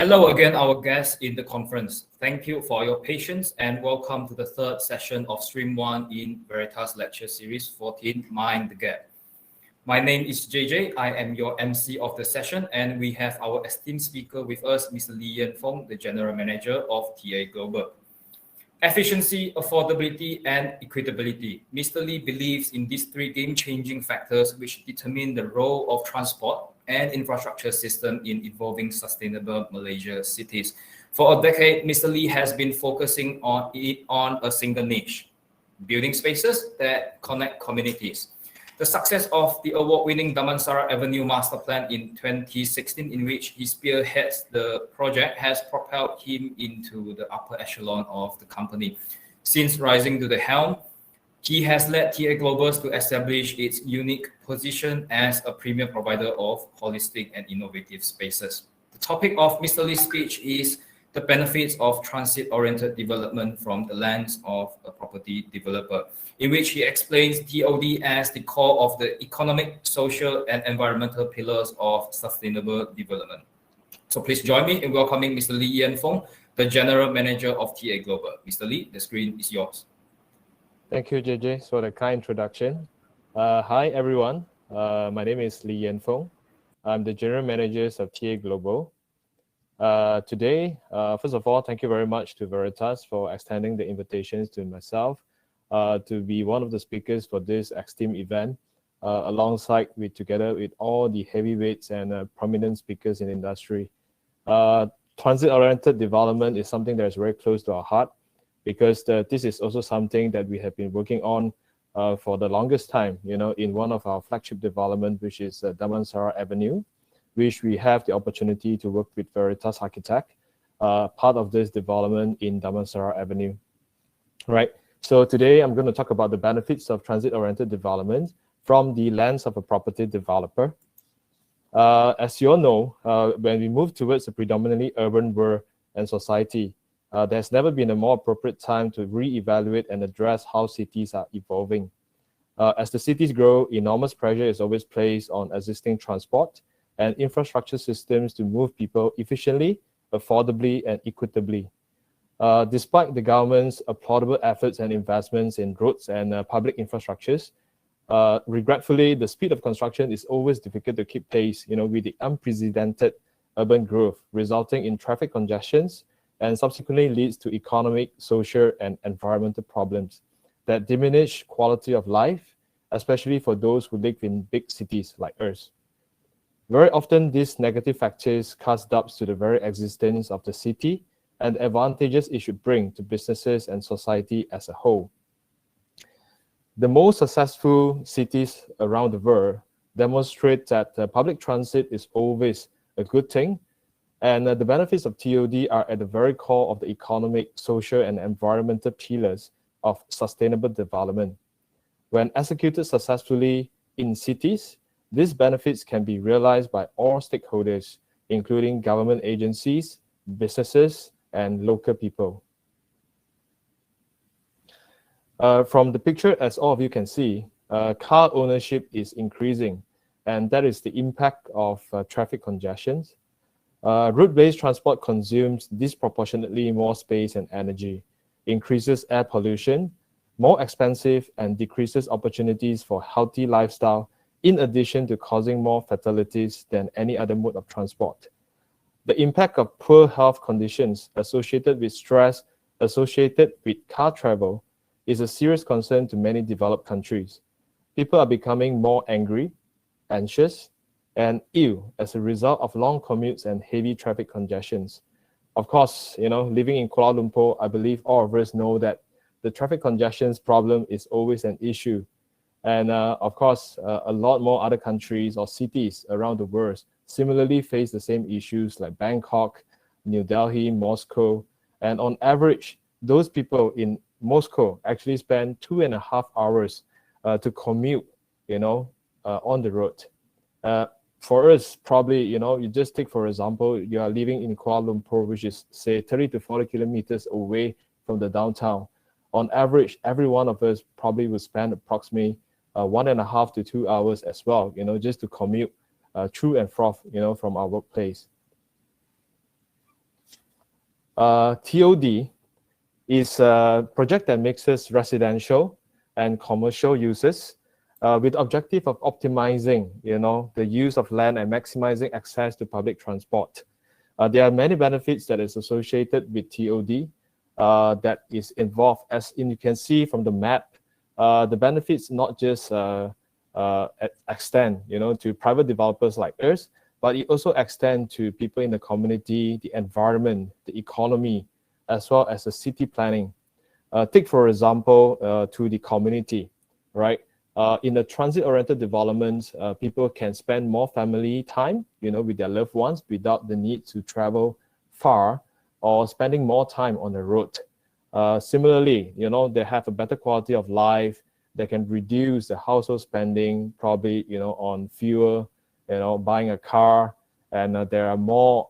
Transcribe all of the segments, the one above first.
Hello again, our guests in the conference. Thank you for your patience and welcome to the third session of Stream 1 in Veritas Lecture Series 14, Mind the Gap. My name is JJ. I am your MC of the session, and we have our esteemed speaker with us, Mr. Lee Yen Fong, the General Manager of TA Global. Efficiency, affordability, and equitability. Mr. Lee believes in these three game-changing factors which determine the role of transport and infrastructure system in evolving sustainable Malaysia cities. For a decade, Mr. Lee has been focusing on a single niche, building spaces that connect communities. The success of the award-winning Damansara Avenue masterplan in 2016, in which he spearheads the project, has propelled him into the upper echelon of the company. Since rising to the helm, he has led TA Global to establish its unique position as a premier provider of holistic and innovative spaces. The topic of Mr. Lee's speech is the benefits of transit-oriented development from the lens of a property developer, in which he explains TOD as the core of the economic, social, and environmental pillars of sustainable development. So please join me in welcoming Mr. Lee Yen Fong, the General Manager of TA Global. Mr. Lee, the screen is yours. Thank you, JJ, for the kind introduction. Hi, everyone. My name is Lee Yen Fong. I'm the General Manager of TA Global. Today, first of all, thank you very much to Veritas for extending the invitations to myself to be one of the speakers for this esteemed event, together with all the heavyweights and prominent speakers in the industry. Transit-oriented development is something that is very close to our heart, because this is also something that we have been working on for the longest time, in one of our flagship development, which is Damansara Avenue, which we have the opportunity to work with Veritas Architect, part of this development in Damansara Avenue. Right. So today I'm going to talk about the benefits of transit-oriented development from the lens of a property developer. As you all know, when we move towards a predominantly urban world and society, there's never been a more appropriate time to reevaluate and address how cities are evolving. As the cities grow, enormous pressure is always placed on existing transport and infrastructure systems to move people efficiently, affordably, and equitably. Despite the government's applaudable efforts and investments in roads and public infrastructures, regretfully, the speed of construction is always difficult to keep pace, with the unprecedented urban growth, resulting in traffic congestions, and subsequently leads to economic, social, and environmental problems that diminish quality of life, especially for those who live in big cities like ours. Very often, these negative factors cast doubts to the very existence of the city and the advantages it should bring to businesses and society as a whole. The most successful cities around the world demonstrate that public transit is always a good thing, and the benefits of TOD are at the very core of the economic, social, and environmental pillars of sustainable development. When executed successfully in cities, these benefits can be realized by all stakeholders, including government agencies, businesses, and local people. From the picture, as all of you can see, car ownership is increasing, and that is the impact of traffic congestions. Road-based transport consumes disproportionately more space and energy, increases air pollution, more expensive, and decreases opportunities for healthy lifestyle, in addition to causing more fatalities than any other mode of transport. The impact of poor health conditions associated with stress associated with car travel is a serious concern to many developed countries. People are becoming more angry, anxious, and ill as a result of long commutes and heavy traffic congestions. Of course, living in Kuala Lumpur, I believe all of us know that the traffic congestions problem is always an issue. And of course, a lot more other countries or cities around the world similarly face the same issues like Bangkok, New Delhi, Moscow. And on average, those people in Moscow actually spend 2.5 hours to commute, on the road. For us, probably, you just take, for example, you are living in Kuala Lumpur, which is, say, 30 to 40 kilometers away from the downtown. On average, every one of us probably will spend approximately 1.5 to 2 hours as well, just to commute to and from, from our workplace. TOD is a project that mixes residential and commercial uses with the objective of optimizing, the use of land and maximizing access to public transport. There are many benefits that is associated with TOD that is involved. As you can see from the map, the benefits not just extend, to private developers like us, but it also extends to people in the community, the environment, the economy, as well as the city planning. Take, for example, to the community, right? In the transit-oriented developments, people can spend more family time, with their loved ones without the need to travel far or spending more time on the road. Similarly, they have a better quality of life. They can reduce the household spending, probably, on fuel, buying a car, and there are more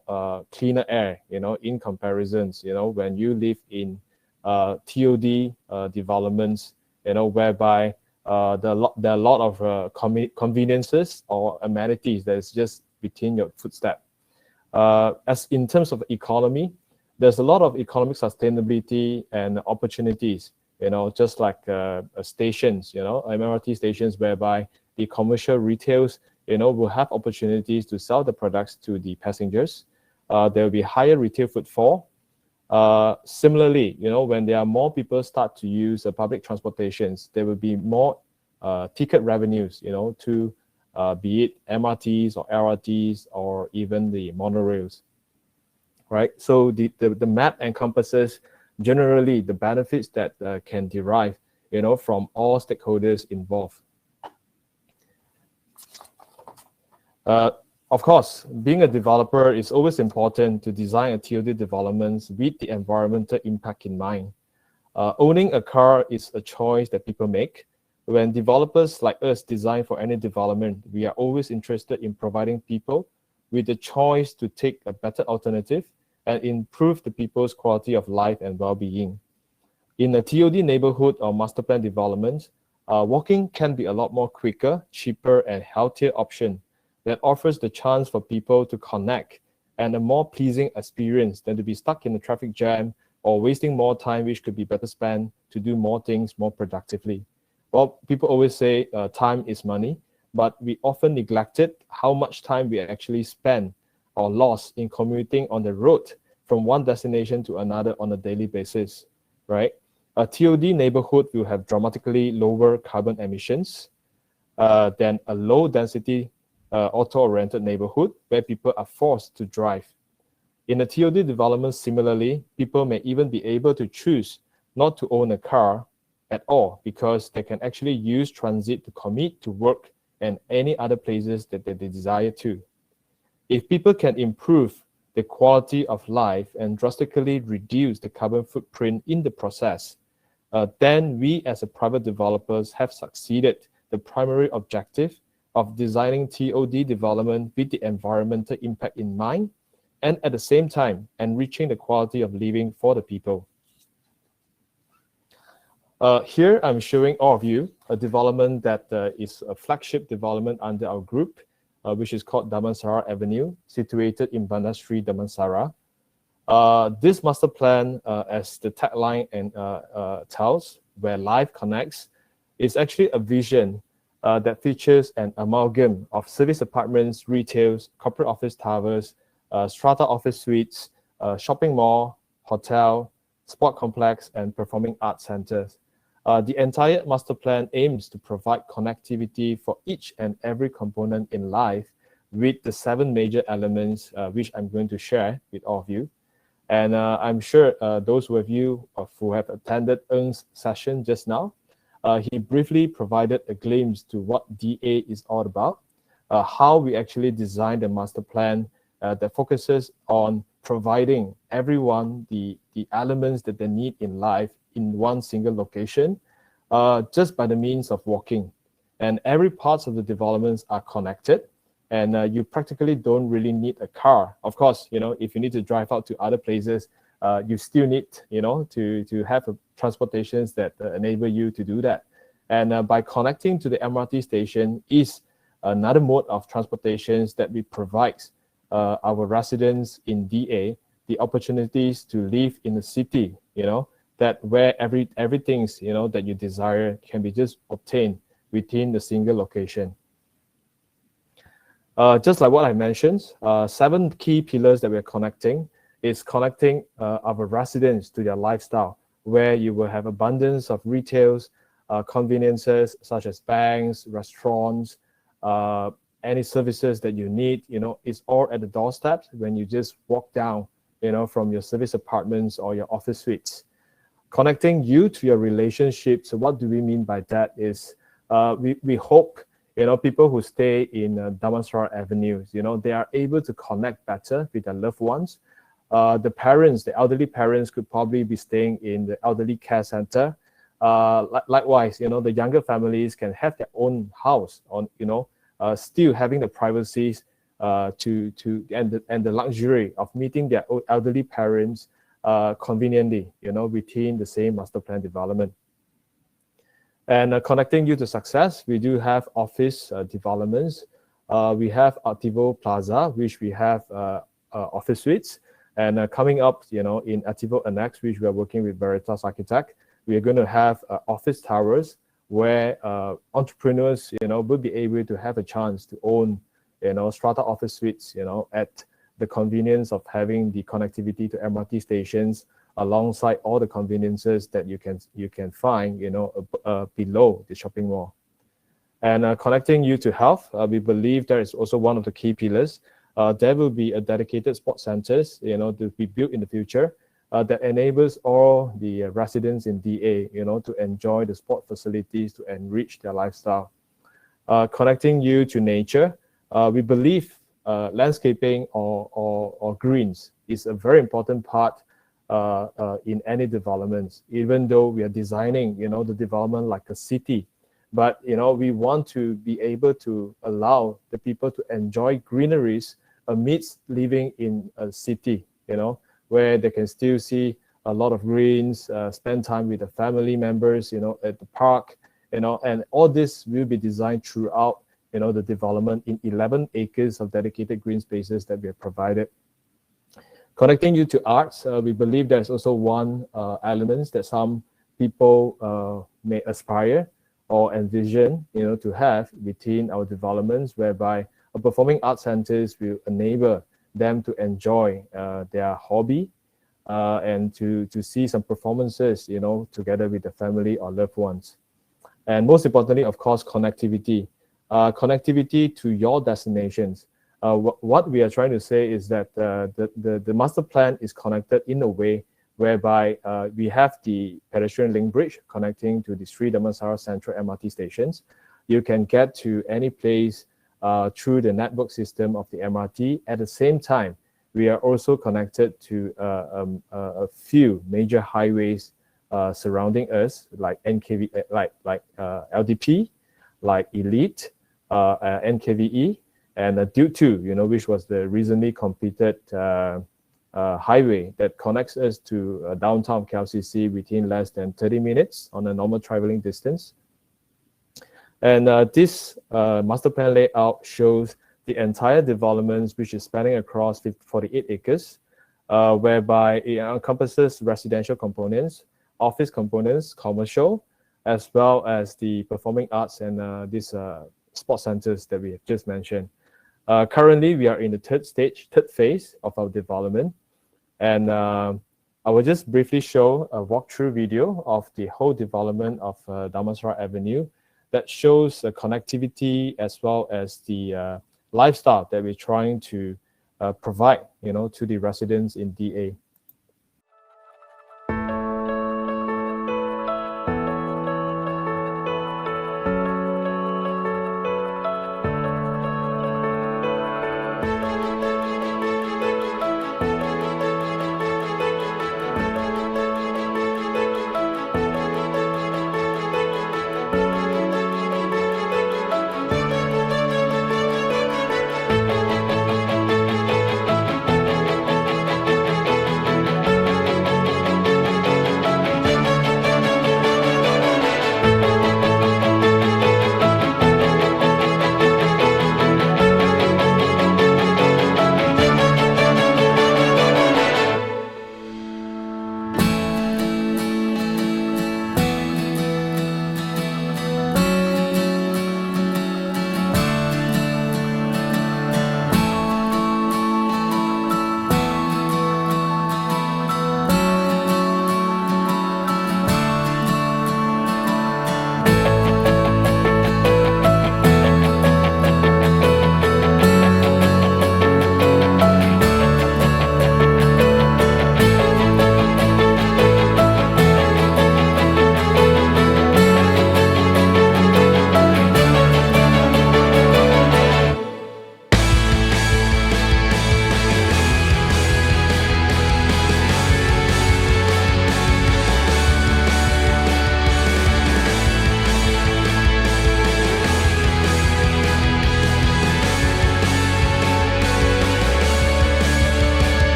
cleaner air, in comparisons, when you live in TOD developments, whereby there are a lot of conveniences or amenities that is just within your footstep. As in terms of economy, there's a lot of economic sustainability and opportunities, just like stations, MRT stations, whereby the commercial retails, will have opportunities to sell the products to the passengers. There will be higher retail footfall. Similarly, when there are more people start to use public transportations, there will be more ticket revenues, to be it MRTs or LRTs or even the monorails, right? So the map encompasses generally the benefits that can derive, from all stakeholders involved. Of course, being a developer is always important to design a TOD development with the environmental impact in mind. Owning a car is a choice that people make. When developers like us design for any development, we are always interested in providing people with the choice to take a better alternative and improve the people's quality of life and well-being. In a TOD neighborhood or master plan development, walking can be a lot more quicker, cheaper, and healthier option that offers the chance for people to connect and a more pleasing experience than to be stuck in a traffic jam or wasting more time, which could be better spent to do more things more productively. Well, people always say time is money, but we often neglected how much time we actually spend or lost in commuting on the road from one destination to another on a daily basis, right? A TOD neighborhood will have dramatically lower carbon emissions than a low-density auto-oriented neighborhood where people are forced to drive. In a TOD development, similarly, people may even be able to choose not to own a car at all because they can actually use transit to commute to work and any other places that they desire to. If people can improve the quality of life and drastically reduce the carbon footprint in the process, then we as a private developers have succeeded the primary objective of designing TOD development with the environmental impact in mind, and at the same time, enriching the quality of living for the people. Here, I'm showing all of you a development that is a flagship development under our group, which is called Damansara Avenue, situated in Bandar Sri Damansara. This master plan, as the tagline and tells, where life connects, is actually a vision that features an amalgam of service apartments, retails, corporate office towers, strata office suites, shopping mall, hotel, sport complex, and performing arts centers. The entire master plan aims to provide connectivity for each and every component in life with the 7 major elements, which I'm going to share with all of you. And I'm sure those of you who have attended Eng's session just now, he briefly provided a glimpse to what DA is all about, how we actually designed the master plan that focuses on providing everyone the elements that they need in life in one single location, just by the means of walking. And every parts of the developments are connected, and you practically don't really need a car. Of course, if you need to drive out to other places, you still need, to have transportations that enable you to do that. And by connecting to the MRT station is another mode of transportations that we provide our residents in DA the opportunities to live in a city, that where everything's, that you desire can be just obtained within the single location. Just like what I mentioned, 7 key pillars that we're connecting is connecting our residents to their lifestyle, where you will have abundance of retails, conveniences such as banks, restaurants, any services that you need, it's all at the doorstep when you just walk down, from your service apartments or your office suites. Connecting you to your relationships. So what do we mean by that is we hope, people who stay in Damansara Avenue, they are able to connect better with their loved ones. The elderly parents could probably be staying in the elderly care center. Likewise, the younger families can have their own house on, still having the privacies and the luxury of meeting their elderly parents conveniently, within the same master plan development. And connecting you to success, we do have office developments. We have Artivo Plaza, which we have office suites. And coming up, in Artivo Annex, which we are working with Veritas Architect, we are going to have office towers where entrepreneurs, will be able to have a chance to own, strata office suites, at the convenience of having the connectivity to MRT stations, alongside all the conveniences that you can find, below the shopping mall. And connecting you to health, we believe that is also one of the key pillars. There will be a dedicated sports centers, to be built in the future, that enables all the residents in DA, to enjoy the sport facilities to enrich their lifestyle. Connecting you to nature, we believe landscaping or greens is a very important part in any developments, even though we are designing, the development like a city. But, we want to be able to allow the people to enjoy greeneries amidst living in a city, where they can still see a lot of greens, spend time with the family members, at the park, and all this will be designed throughout, the development in 11 acres of dedicated green spaces that we have provided. Connecting you to arts, we believe there's also one element that some people may aspire or envision, to have within our developments, whereby a performing arts centers will enable them to enjoy their hobby and to see some performances, together with the family or loved ones. And most importantly, of course, connectivity. Connectivity to your destinations. What we are trying to say is that the master plan is connected in a way whereby we have the pedestrian link bridge connecting to the Sri Damansara Central MRT stations. You can get to any place through the network system of the MRT. At the same time, we are also connected to a few major highways surrounding us, like NKV, like LDP, like Elite, NKVE, and Duke 2, which was the recently completed highway that connects us to downtown KLCC within less than 30 minutes on a normal traveling distance. And this master plan layout shows the entire developments, which is spanning across 48 acres, whereby it encompasses residential components, office components, commercial, as well as the performing arts and these sports centers that we have just mentioned. Currently, we are in the third phase of our development. And I will just briefly show a walkthrough video of the whole development of Damansara Avenue that shows the connectivity as well as the lifestyle that we're trying to provide, to the residents in DA.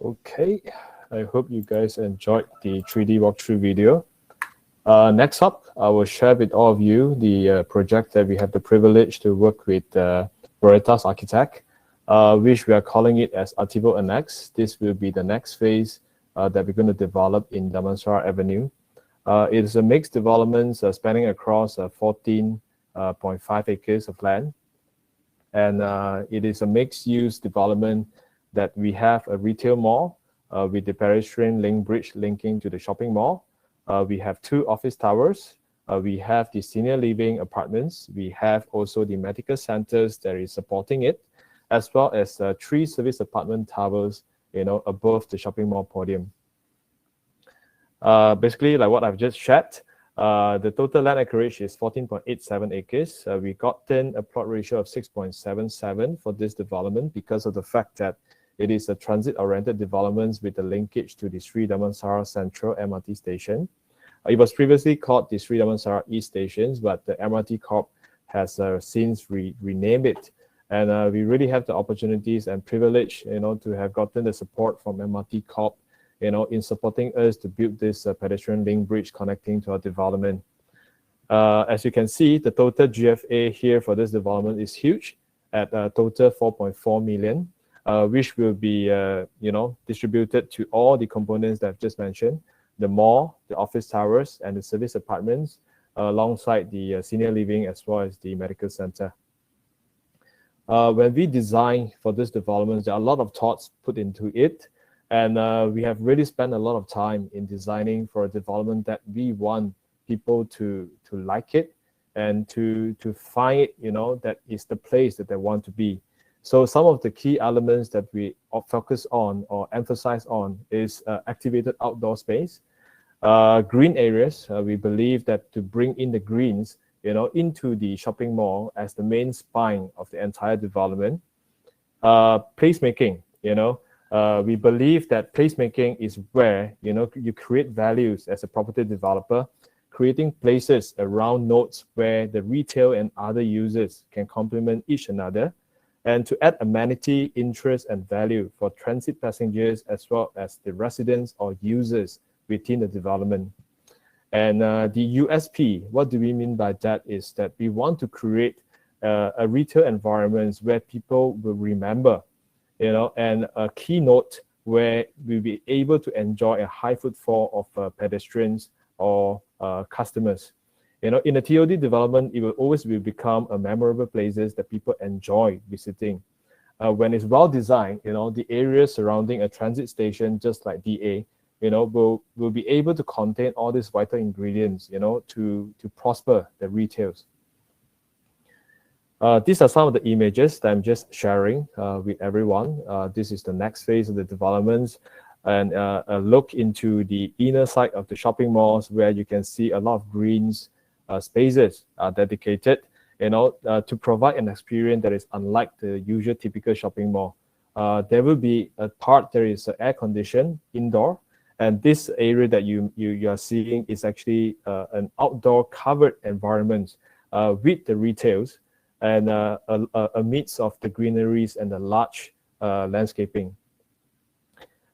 Okay, I hope you guys enjoyed the 3D walkthrough video. Next up, I will share with all of you the project that we have the privilege to work with Veritas Architect, which we are calling it as Artivo Annex. This will be the next phase that we're going to develop in Damansara Avenue. It is a mixed development spanning across 14.5 acres of land. And it is a mixed-use development that we have a retail mall with the pedestrian link bridge linking to the shopping mall. We have 2 office towers. We have the senior living apartments. We have also the medical centers that is supporting it, as well as 3 service apartment towers, above the shopping mall podium. Basically, like what I've just shared, the total land acreage is 14.87 acres. We gotten a plot ratio of 6.77 for this development because of the fact that it is a transit-oriented development with a linkage to the Sri Damansara Central MRT station. It was previously called the Sri Damansara East Stations, but the MRT Corp has since renamed it. And we really have the opportunities and privilege, to have gotten the support from MRT Corp, in supporting us to build this pedestrian link bridge connecting to our development. As you can see, the total GFA here for this development is huge at a total 4.4 million, which will be, distributed to all the components that I've just mentioned, the mall, the office towers, and the service apartments, alongside the senior living as well as the medical center. When we design for this development, there are a lot of thoughts put into it. And we have really spent a lot of time in designing for a development that we want people to like it and to find it, that is the place that they want to be. So some of the key elements that we focus on or emphasize on is activated outdoor space, green areas. We believe that to bring in the greens, into the shopping mall as the main spine of the entire development. Placemaking, we believe that placemaking is where, you create values as a property developer, creating places around nodes where the retail and other users can complement each another, and to add amenity, interest, and value for transit passengers as well as the residents or users within the development. And the USP, what do we mean by that is that we want to create a retail environment where people will remember, and a keynote where we'll be able to enjoy a high footfall of pedestrians or customers. In a TOD development, it will always become a memorable places that people enjoy visiting. When it's well designed, the areas surrounding a transit station, just like DA, will be able to contain all these vital ingredients, to prosper the retails. These are some of the images that I'm just sharing with everyone. This is the next phase of the developments, and a look into the inner side of the shopping malls where you can see a lot of greens spaces are dedicated, to provide an experience that is unlike the usual typical shopping mall. There will be a part that is air conditioned indoor, and this area that you are seeing is actually an outdoor covered environment with the retails and a mix of the greeneries and the large landscaping.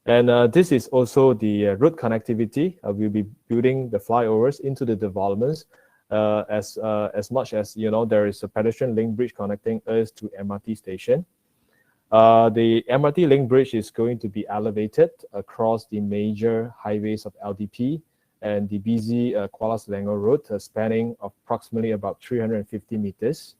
And this is also the road connectivity. We'll be building the flyovers into the developments as much as, there is a pedestrian link bridge connecting us to MRT station. The MRT link bridge is going to be elevated across the major highways of LDP and the busy Kuala Selangor Road, spanning approximately about 350 meters.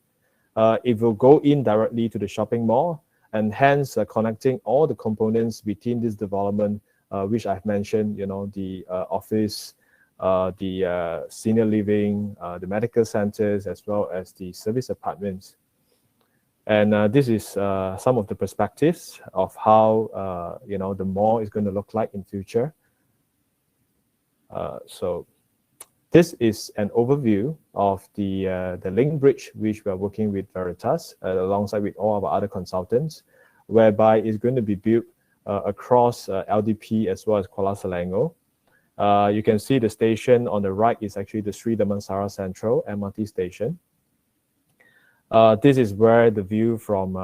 It will go in directly to the shopping mall, and hence connecting all the components within this development, which I've mentioned, the office, the senior living, the medical centers, as well as the service apartments. And this is some of the perspectives of how, the mall is going to look like in future. So this is an overview of the link bridge, which we are working with Veritas alongside with all of our other consultants, whereby it's going to be built across LDP as well as Kuala Selangor. You can see the station on the right is actually the Sri Damansara Central MRT station. This is where the view from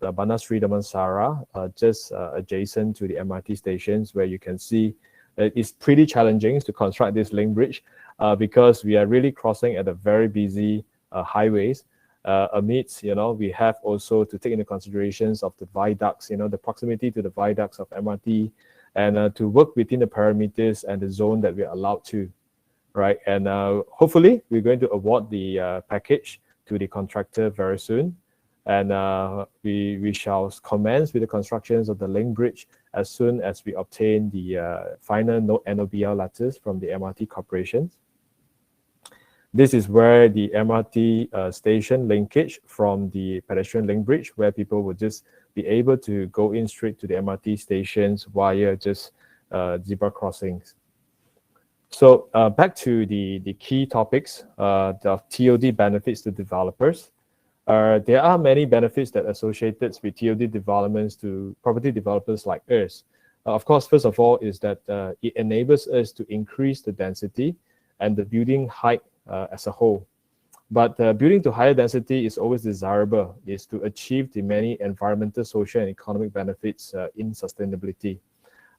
the Bandar Sri Damansara, just adjacent to the MRT stations, where you can see it's pretty challenging to construct this link bridge because we are really crossing at a very busy highways. Amidst, we have also to take into considerations of the viaducts, the proximity to the viaducts of MRT, and to work within the parameters and the zone that we are allowed to, right? And hopefully we're going to award the package to the contractor very soon, and we shall commence with the constructions of the link bridge as soon as we obtain the final NOBL letters from the MRT corporations. This is where the MRT station linkage from the pedestrian link bridge, where people would just be able to go in straight to the MRT stations via just zebra crossings. So back to the key topics, the TOD benefits to developers. There are many benefits that are associated with TOD developments to property developers like us. Of course, first of all, is that it enables us to increase the density and the building height as a whole. But building to higher density is always desirable, is to achieve the many environmental, social, and economic benefits in sustainability.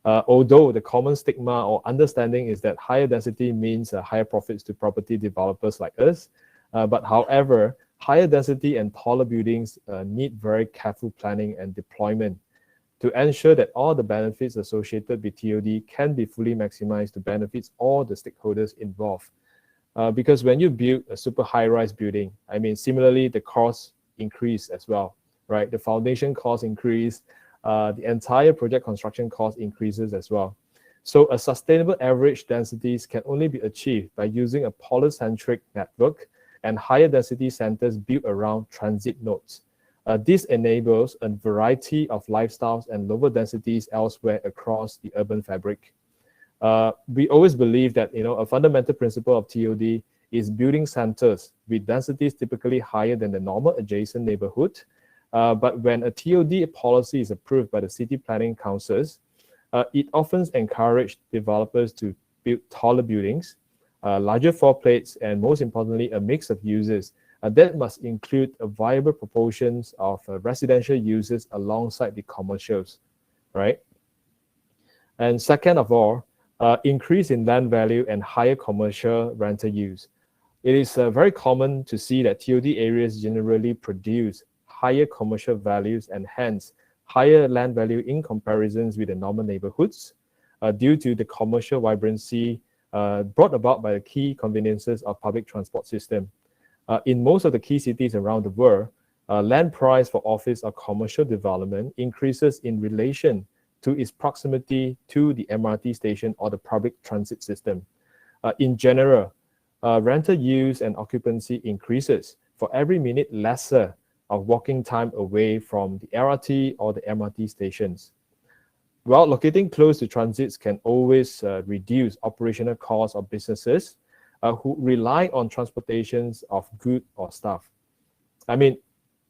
Although the common stigma or understanding is that higher density means higher profits to property developers like us. But however, higher density and taller buildings need very careful planning and deployment to ensure that all the benefits associated with TOD can be fully maximized to benefit all the stakeholders involved. Because when you build a super high-rise building, I mean, similarly, the costs increase as well, right? The foundation costs increase, the entire project construction cost increases as well. So a sustainable average densities can only be achieved by using a polycentric network and higher density centers built around transit nodes. This enables a variety of lifestyles and lower densities elsewhere across the urban fabric. We always believe that a fundamental principle of TOD is building centers with densities typically higher than the normal adjacent neighborhood. But when a TOD policy is approved by the city planning councils, it often encourages developers to build taller buildings, larger floor plates, and most importantly, a mix of uses that must include a viable proportions of residential uses alongside the commercials, right? And second of all, increase in land value and higher commercial rental use. It is very common to see that TOD areas generally produce higher commercial values and hence higher land value in comparisons with the normal neighborhoods due to the commercial vibrancy brought about by the key conveniences of public transport system. In most of the key cities around the world, land price for office or commercial development increases in relation to its proximity to the MRT station or the public transit system. In general, rental use and occupancy increases for every minute lesser of walking time away from the LRT or the MRT stations. Well, locating close to transits can always reduce operational costs of businesses who rely on transportations of goods or staff. I mean,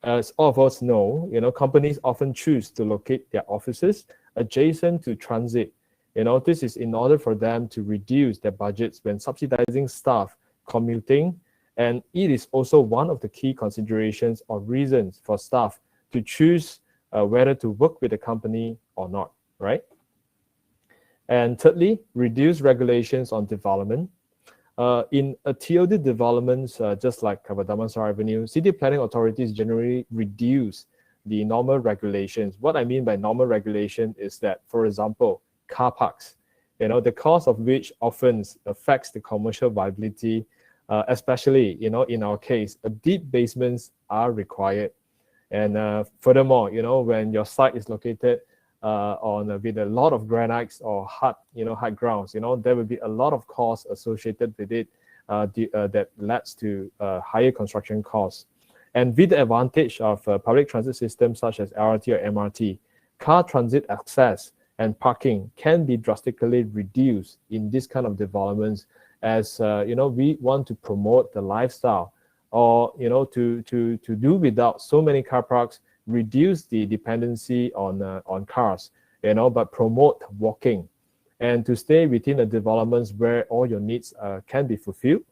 as all of us know, companies often choose to locate their offices adjacent to transit. This is in order for them to reduce their budgets when subsidizing staff commuting. And it is also one of the key considerations or reasons for staff to choose whether to work with a company or not, right? And thirdly, reduce regulations on development. In a TOD developments, just like Damansara Avenue, city planning authorities generally reduce the normal regulations. What I mean by normal regulation is that, for example, car parks, the cost of which often affects the commercial viability. Especially, in our case, deep basements are required. And furthermore, when your site is located with a lot of granites or hard grounds, there will be a lot of costs associated with it that leads to higher construction costs. And with the advantage of public transit systems such as LRT or MRT, car transit access and parking can be drastically reduced in this kind of developments, as we want to promote the lifestyle, or to do without so many car parks, reduce the dependency on cars, but promote walking, and to stay within the developments where all your needs can be fulfilled,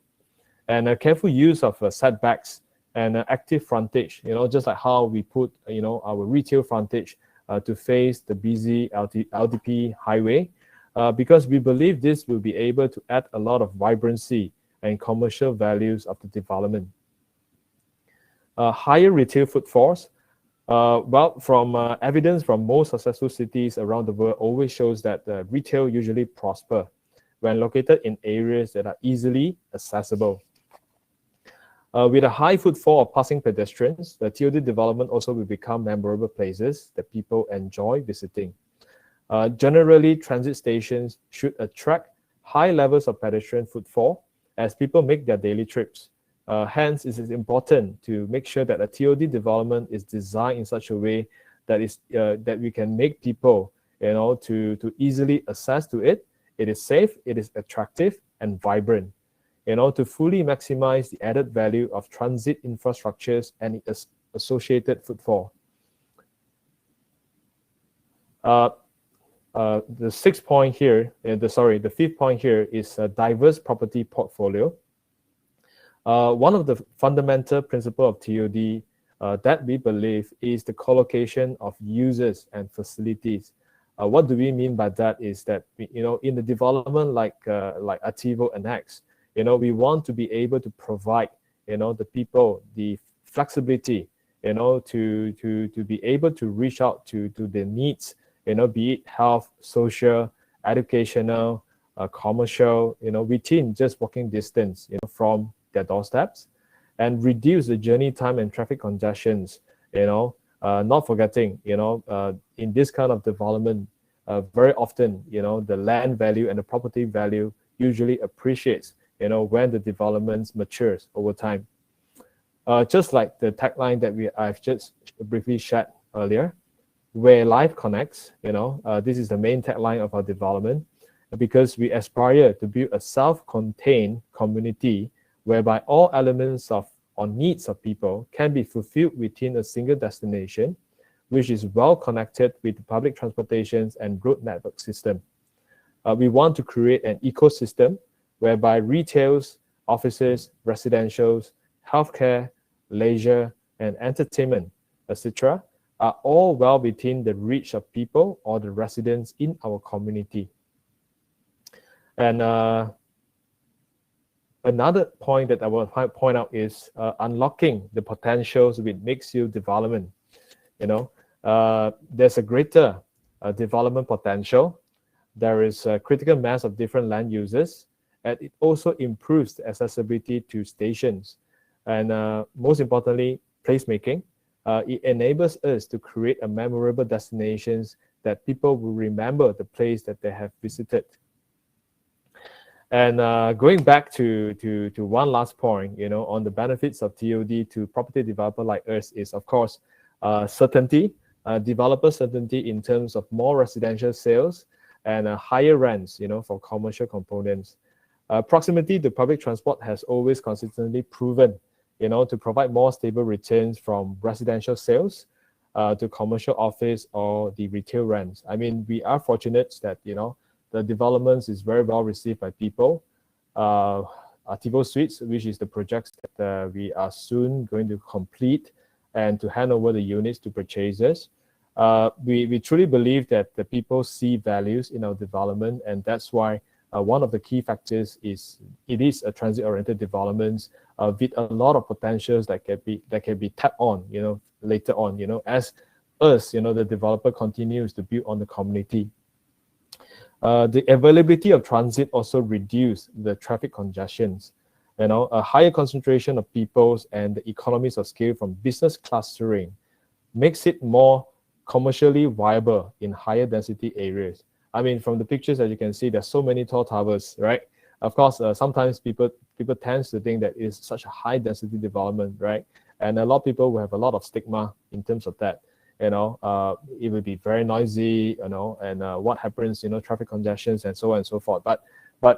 and a careful use of setbacks and active frontage, just like how we put, our retail frontage to face the busy LDP highway, because we believe this will be able to add a lot of vibrancy and commercial values of the development. Higher retail footfalls. Well, from evidence from most successful cities around the world always shows that retail usually prosper when located in areas that are easily accessible. With a high footfall of passing pedestrians, the TOD development also will become memorable places that people enjoy visiting. Generally, transit stations should attract high levels of pedestrian footfall as people make their daily trips. Hence, it is important to make sure that a TOD development is designed in such a way that that we can make people, to easily access to it. It is safe, it is attractive and vibrant, to fully maximize the added value of transit infrastructures and its associated footfall. The fifth point here is a diverse property portfolio. One of the fundamental principles of TOD that we believe is the collocation of users and facilities. What do we mean by that is that, in the development like Ativo and X, we want to be able to provide, the people the flexibility, to be able to reach out to their needs, be it health, social, educational, commercial, within just walking distance, from their doorsteps, and reduce the journey time and traffic congestions, not forgetting, in this kind of development, very often, the land value and the property value usually appreciates, when the development matures over time. Just like the tagline that I've just briefly shared earlier, where life connects, this is the main tagline of our development, because we aspire to build a self-contained community whereby all elements of or needs of people can be fulfilled within a single destination, which is well connected with the public transportations and road network system. We want to create an ecosystem whereby retails, offices, residentials, healthcare, leisure, and entertainment, etc., are all well within the reach of people or the residents in our community. And another point that I will point out is unlocking the potentials with mixed-use development. There's a greater development potential. There is a critical mass of different land uses, and it also improves the accessibility to stations. And most importantly, placemaking. It enables us to create a memorable destinations that people will remember the place that they have visited. And going back to one last point, on the benefits of TOD to property developer like us is, of course, certainty, developer certainty in terms of more residential sales and higher rents, for commercial components. Proximity to public transport has always consistently proven, to provide more stable returns from residential sales to commercial office or the retail rents. I mean, we are fortunate that, the developments is very well received by people. Ativo Suites, which is the projects that we are soon going to complete and to hand over the units to purchasers. We truly believe that the people see values in our development, and that's why one of the key factors is it is a transit-oriented development with a lot of potentials that can be tapped on, later on, as us, the developer continues to build on the community. The availability of transit also reduce the traffic congestions. A higher concentration of peoples and the economies of scale from business clustering makes it more commercially viable in higher density areas. I mean, from the pictures that you can see, there's so many tall towers, right? Of course, sometimes people tend to think that it's such a high density development, right? And a lot of people will have a lot of stigma in terms of that. It will be very noisy, and what happens, traffic congestions and so on and so forth. But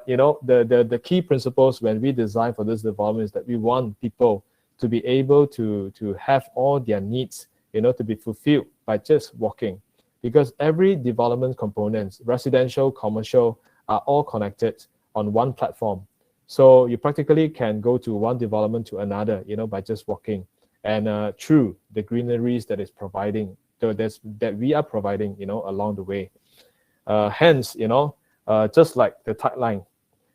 the key principles when we design for this development is that we want people to be able to have all their needs, to be fulfilled by just walking, because every development components, residential, commercial, are all connected on one platform. So you practically can go to one development to another, by just walking, and through the greeneries that is providing, that we are providing, along the way. Hence, just like the tagline,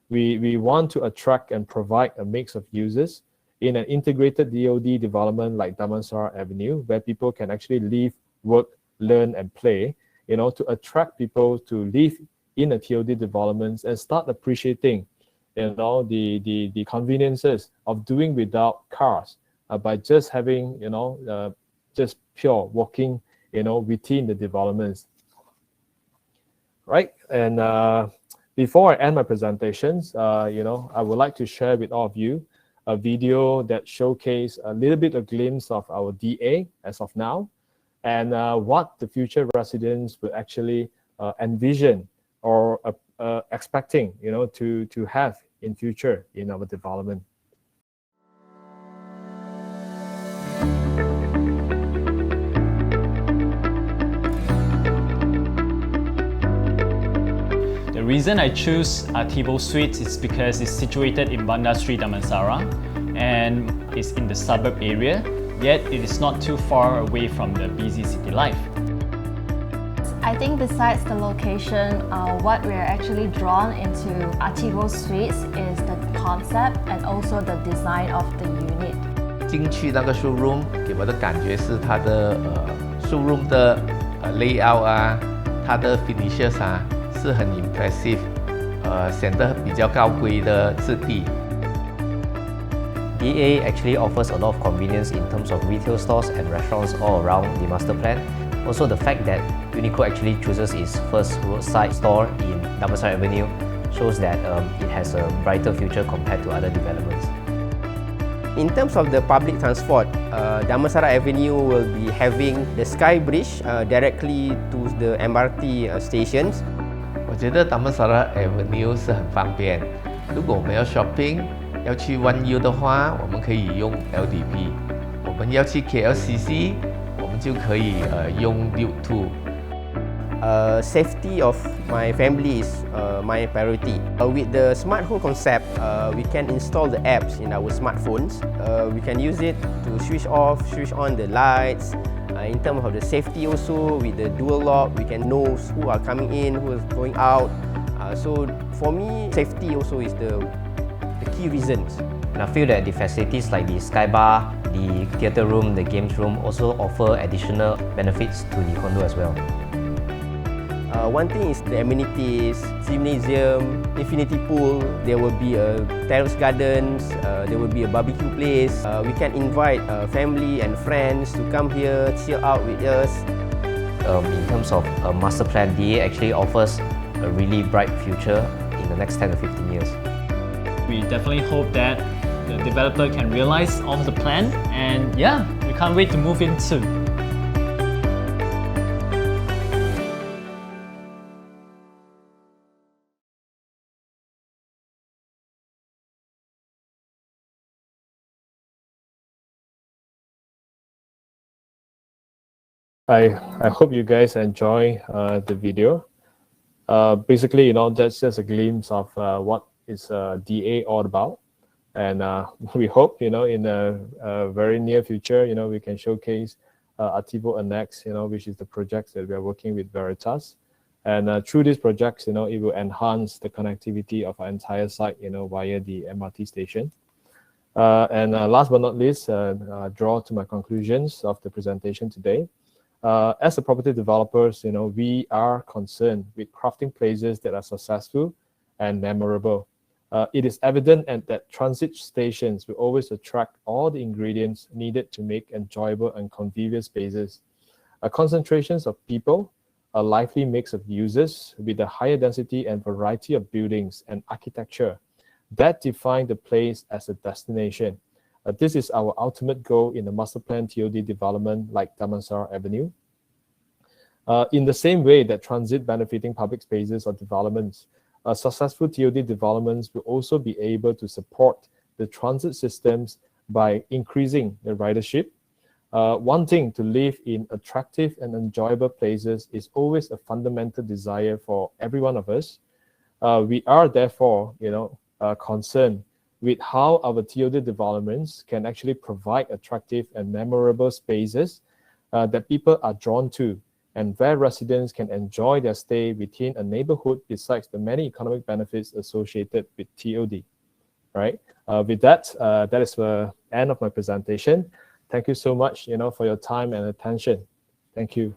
we want to attract and provide a mix of users in an integrated TOD development like Damansara Avenue, where people can actually live, work, learn, and play, to attract people to live in a TOD developments and start appreciating, the conveniences of doing without cars by just having, just pure walking, within the developments. Right, and before I end my presentations, I would like to share with all of you a video that showcases a little bit of glimpse of our DA as of now, and what the future residents will actually envision or expecting, to have in future in our development. The reason I choose Artivo Suites is because it's situated in Bandar Sri Damansara and it's in the suburb area, yet it is not too far away from the busy city life. I think besides the location, what we're actually drawn into Artivo Suites is the concept and also the design of the unit. 进去那个 showroom 给我的感觉是它的showroom 的layout 啊，它的 finishes 啊是很 impressive，显得比较高贵的质地。DA actually offers a lot of convenience in terms of retail stores and restaurants all around the master plan. Also, the fact that Uniqlo actually chooses its first roadside store in Damansara Avenue shows that it has a brighter future compared to other developments. In terms of the public transport, Damansara Avenue will be having the Sky Bridge directly to the MRT stations. 我觉得 Damansara Avenue 是很方便。如果我们要 shopping， 要去 One U 的话，我们可以用 LDP； 我们要去 KLCC， 我们就可以用 Duke 2。 Safety of my family is my priority. With the smart home concept, we can install the apps in our smartphones. We can use it to switch off, switch on the lights. In terms of the safety also, with the dual lock, we can know who are coming in, who is going out. So for me, safety also is the key reasons. And I feel that the facilities like the Sky Bar, the theatre room, the games room also offer additional benefits to the condo as well. One thing is the amenities, gymnasium, infinity pool, there will be a terrace gardens, there will be a barbecue place. We can invite family and friends to come here, chill out with us. In terms of a master plan, DA actually offers a really bright future in the next 10 to 15 years. We definitely hope that the developer can realize all the plan, and yeah, we can't wait to move in soon. I hope you guys enjoy the video. Basically, that's just a glimpse of what is DA all about. And we hope, in a very near future, we can showcase Artivo Annex, which is the projects that we are working with Veritas. And through these projects, it will enhance the connectivity of our entire site, via the MRT station. And last but not least, draw to my conclusions of the presentation today. As a property developers, we are concerned with crafting places that are successful and memorable. It is evident that transit stations will always attract all the ingredients needed to make enjoyable and convenient spaces. Concentrations of people, a lively mix of users with a higher density and variety of buildings and architecture that define the place as a destination. This is our ultimate goal in the master plan TOD development like Damansara Avenue. In the same way that transit benefiting public spaces or developments, successful TOD developments will also be able to support the transit systems by increasing the ridership. Wanting to live in attractive and enjoyable places is always a fundamental desire for every one of us. We are therefore, concerned with how our TOD developments can actually provide attractive and memorable spaces that people are drawn to, and where residents can enjoy their stay within a neighborhood besides the many economic benefits associated with TOD. Right? With that, that is the end of my presentation. Thank you so much, for your time and attention. Thank you.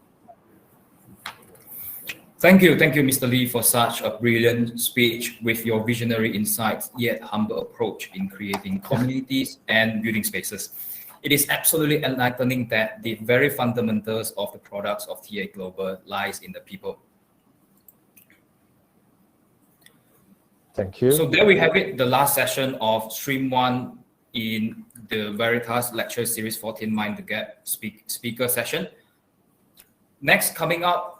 Thank you, Mr. Lee, for such a brilliant speech with your visionary insights yet humble approach in creating communities and building spaces. It is absolutely enlightening that the very fundamentals of the products of TA Global lies in the people. Thank you. So there we have it, the last session of Stream 1 in the Veritas Lecture Series 14 Mind the Gap speaker session. Next, coming up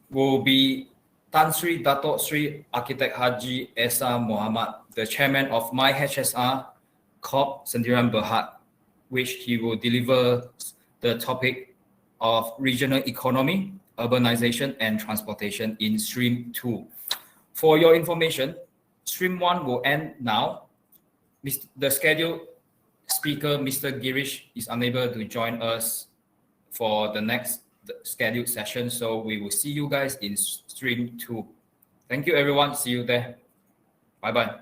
will be Tan Sri Dato Sri Architect Haji Esa Muhammad, the chairman of MyHSR Corp Sendirian Berhad, which he will deliver the topic of regional economy, urbanization, and transportation in Stream 2. For your information, Stream 1 will end now. The scheduled speaker, Mr. Girish, is unable to join us for the next scheduled session, so we will see you guys in Stream 2. Thank you, everyone. See you there. Bye-bye.